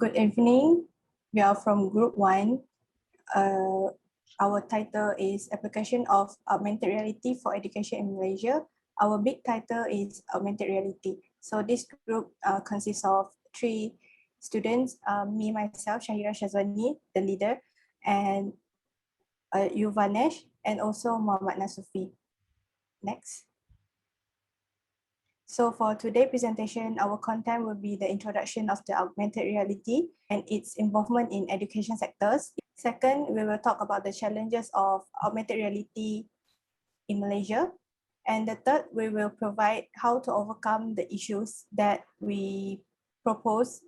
Good evening. We are from Group 1. Our title is Application of Augmented Reality for Education in Malaysia. Our big title is Augmented Reality. So this group consists of 3 students, me, myself, Syahirah Syazwani, the leader, and Yuvaneash, and also Muhammad Nasufi. Next. So for today's presentation, our content will be the introduction of the augmented reality and its involvement in education sectors. Second, we will talk about the challenges of augmented reality in Malaysia. And the third, we will provide how to overcome the issues that we propose.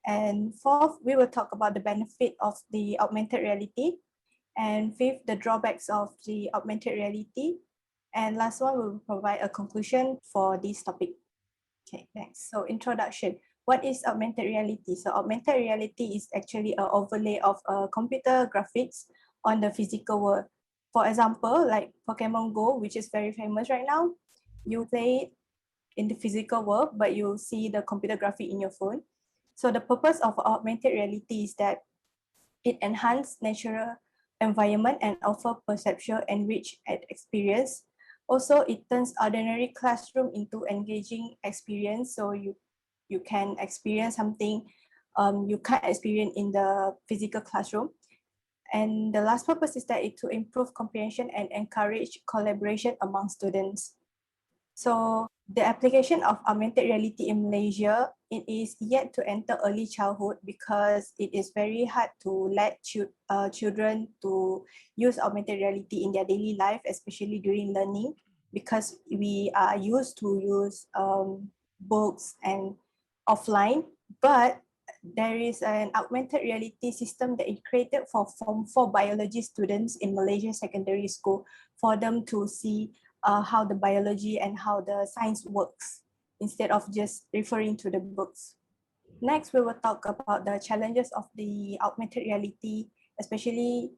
And fourth, we will talk about the benefit of the augmented reality. And fifth, the drawbacks of the augmented reality. And last one, we will provide a conclusion for this topic. Okay, next. So introduction. What is augmented reality? So augmented reality is actually an overlay of computer graphics on the physical world. For example, like Pokemon Go, which is very famous right now, you play it in the physical world, but you see the computer graphic in your phone. So the purpose of augmented reality is that it enhances natural environment and offer perceptual and rich experience. Also, it turns ordinary classroom into engaging experience. So you can experience something you can't experience in the physical classroom. And the last purpose is that it to improve comprehension and encourage collaboration among students. So the application of augmented reality in Malaysia, it is yet to enter early childhood because it is very hard to let children to use augmented reality in their daily life, especially during learning, because we are used to use books and offline. But there is an augmented reality system that is created for Form 4 biology students in Malaysia secondary school for them to see how the biology and how the science works instead of just referring to the books. Next, we will talk about the challenges of the augmented reality, especially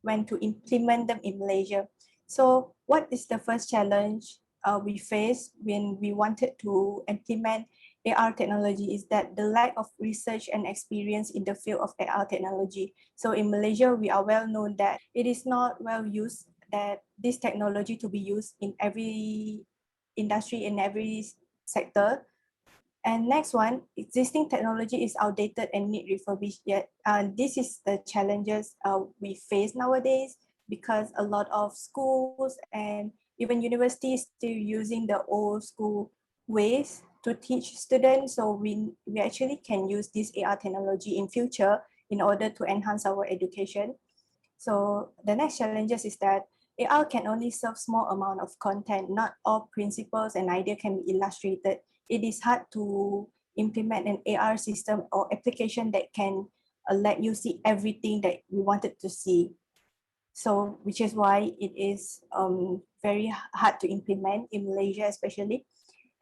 when to implement them in Malaysia. So what is the first challenge we face when we wanted to implement AR technology is that the lack of research and experience in the field of AR technology. So in Malaysia, we are well known that it is not well used, that this technology to be used in every industry, in every sector. And next one, existing technology is outdated and need refurbished yet. This is the challenges we face nowadays because a lot of schools and even universities still using the old school ways to teach students. So we actually can use this AR technology in future in order to enhance our education. So the next challenges is that AR can only serve small amount of content. Not all principles and idea can be illustrated. It is hard to implement an AR system or application that can let you see everything that we wanted to see. So which is why it is very hard to implement in Malaysia especially.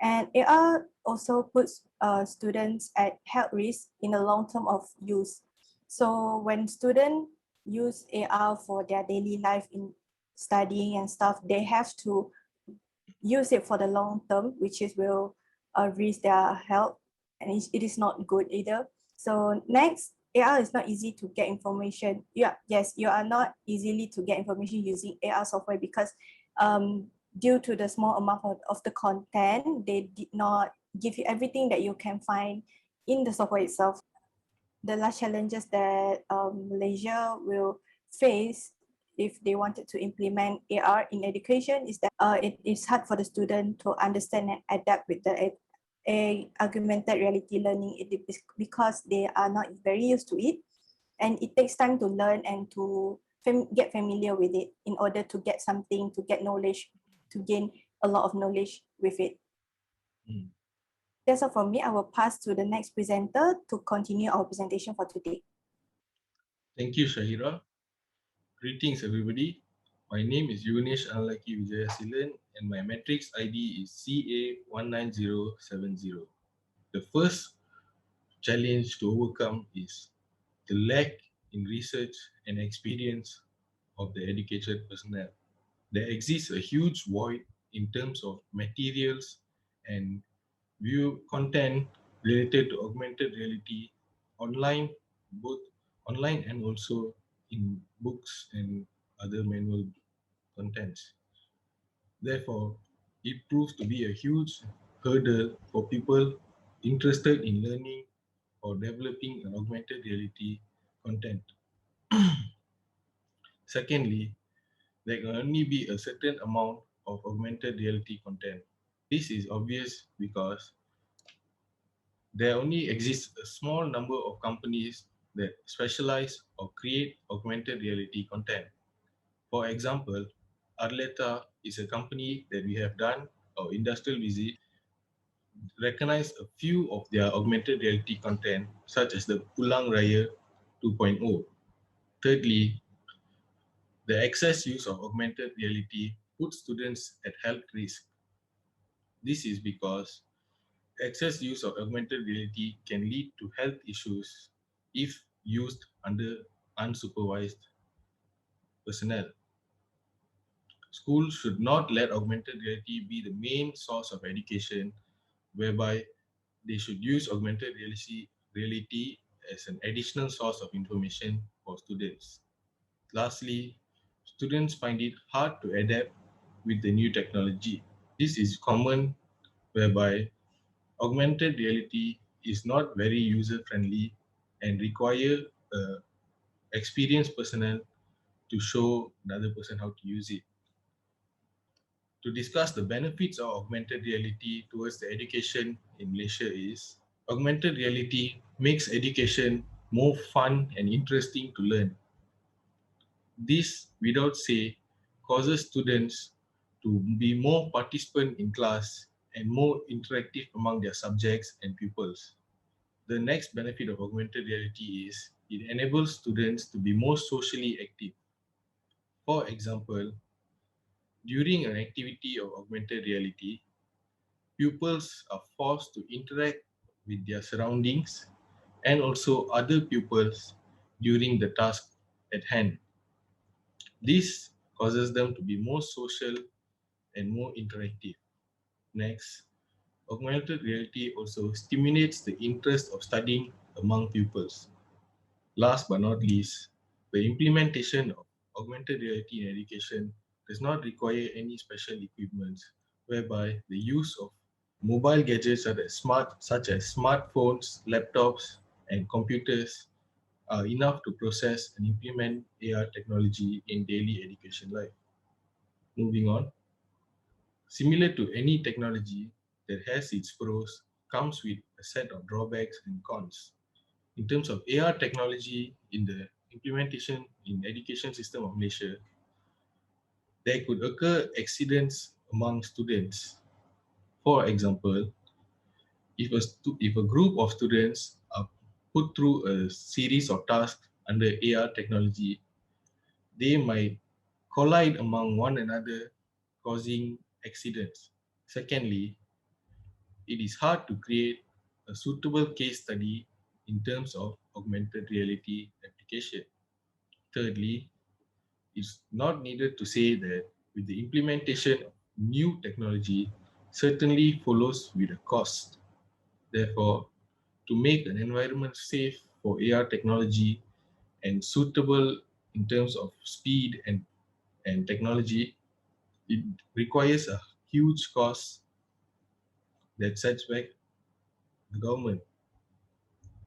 And AR also puts students at health risk in the long term of use. So when students use AR for their daily life in studying and stuff, they have to use it for the long term, which is will risk their health, and it is not good either. So next, AR is not easy to get information. Yes, you are not easily to get information using AR software because due to the small amount of the content, they did not give you everything that you can find in the software itself. The last challenges that Malaysia will face if they wanted to implement AR in education is that it is hard for the student to understand and adapt with the augmented reality learning because they are not very used to it, and it takes time to learn and to get familiar with it in order to get something, to get knowledge, to gain a lot of knowledge with it. That's all from me. I will pass to the next presenter to continue our presentation for today. Thank you, Syahirah. Greetings, everybody. My name is Yuvaneash Vijayasilan, and my matrix ID is CA19070. The first challenge to overcome is the lack in research and experience of the educated personnel. There exists a huge void in terms of materials and view content related to augmented reality online, both online and also in books and other manual contents. Therefore, it proves to be a huge hurdle for people interested in learning or developing an augmented reality content. Secondly, there can only be a certain amount of augmented reality content. This is obvious because there only exists a small number of companies that specialize or create augmented reality content. For example, Arleta is a company that we have done our industrial visit, recognize a few of their augmented reality content, such as the Pulang Raya 2.0. Thirdly, the excess use of augmented reality puts students at health risk. This is because excess use of augmented reality can lead to health issues if used under unsupervised personnel. Schools should not let augmented reality be the main source of education, whereby they should use augmented reality as an additional source of information for students. Lastly, students find it hard to adapt with the new technology. This is common whereby augmented reality is not very user friendly and require a experienced personnel to show another person how to use it. To discuss the benefits of augmented reality towards the education in Malaysia is augmented reality makes education more fun and interesting to learn. This, without say, causes students to be more participant in class and more interactive among their subjects and pupils. The next benefit of augmented reality is it enables students to be more socially active. For example, during an activity of augmented reality, pupils are forced to interact with their surroundings and also other pupils during the task at hand. This causes them to be more social and more interactive. Next, augmented reality also stimulates the interest of studying among pupils. Last but not least, the implementation of augmented reality in education does not require any special equipment, whereby the use of mobile gadgets such as smartphones, laptops, and computers are enough to process and implement AR technology in daily education life. Moving on, similar to any technology that has its pros, comes with a set of drawbacks and cons. In terms of AR technology in the implementation in education system of Malaysia, there could occur accidents among students. For example, if a group of students are put through a series of tasks under AR technology, they might collide among one another, causing accidents. Secondly, it is hard to create a suitable case study in terms of augmented reality application. Thirdly, it's not needed to say that with the implementation of new technology certainly follows with a cost. Therefore, to make an environment safe for AR technology and suitable in terms of speed and technology, it requires a huge cost that sets back the government.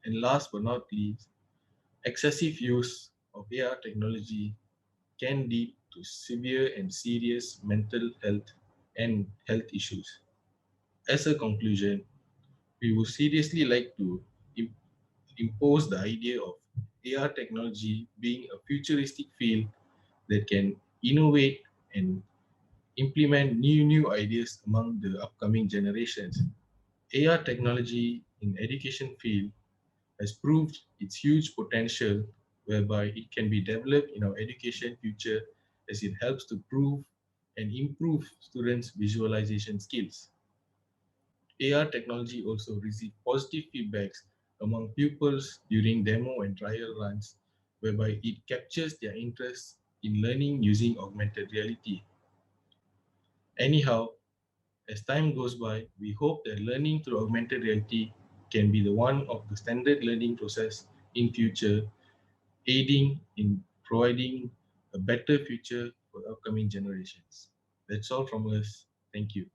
And last but not least, excessive use of AR technology can lead to severe and serious mental health and health issues. As a conclusion, we would seriously like to im- impose the idea of AR technology being a futuristic field that can innovate and implement new ideas among the upcoming generations. AR technology in education field has proved its huge potential whereby it can be developed in our education future as it helps to prove and improve students' visualization skills. AR technology also received positive feedbacks among pupils during demo and trial runs whereby it captures their interest in learning using augmented reality. Anyhow, as time goes by, we hope that learning through augmented reality can be the one of the standard learning process in future, aiding in providing a better future for upcoming generations. That's all from us. Thank you.